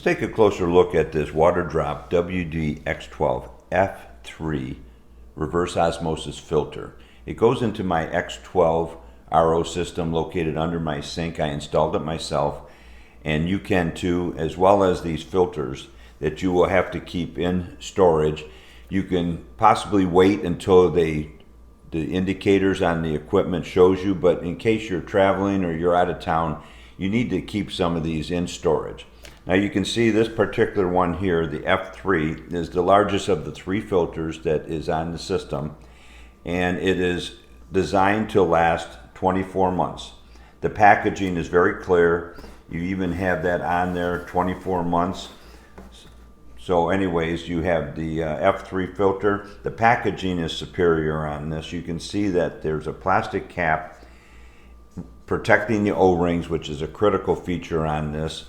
Let's take a closer look at this Waterdrop WD-F3 reverse osmosis filter. It goes into my X12 RO system located under my sink. I installed it myself, and you can too, as well as these filters that you will have to keep in storage. You can possibly wait until the indicators on the equipment shows you, but in case you're traveling or you're out of town, you need to keep some of these in storage. Now you can see this particular one here, the F3, is the largest of the three filters that is on the system, and it is designed to last 24 months. The packaging is very clear. You even have that on there, 24 months. So anyways, you have the F3 filter. The packaging is superior on this. You can see that there's a plastic cap protecting the O-rings, which is a critical feature on this.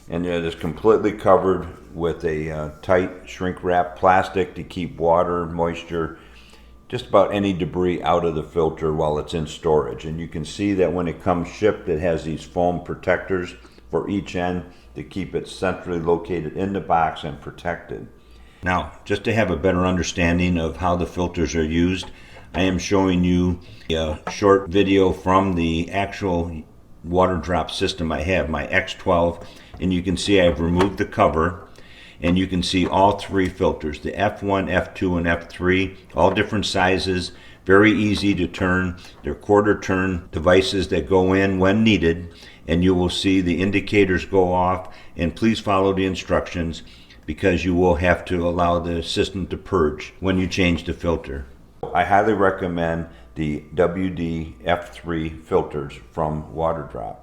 And it is completely covered with a tight shrink wrap plastic to keep water, moisture, just about any debris out of the filter while it's in storage. And you can see that when it comes shipped, it has these foam protectors for each end to keep it centrally located in the box and protected. Now, just to have a better understanding of how the filters are used, I am showing you a short video from the actual Waterdrop system I have, my X12, and you can see I've removed the cover, and you can see all three filters, the F1, F2, and F3, all different sizes, very easy to turn. They're quarter turn devices that go in when needed, and you will see the indicators go off, and please follow the instructions because you will have to allow the system to purge when you change the filter. I highly recommend the WD-F3 filters from Waterdrop.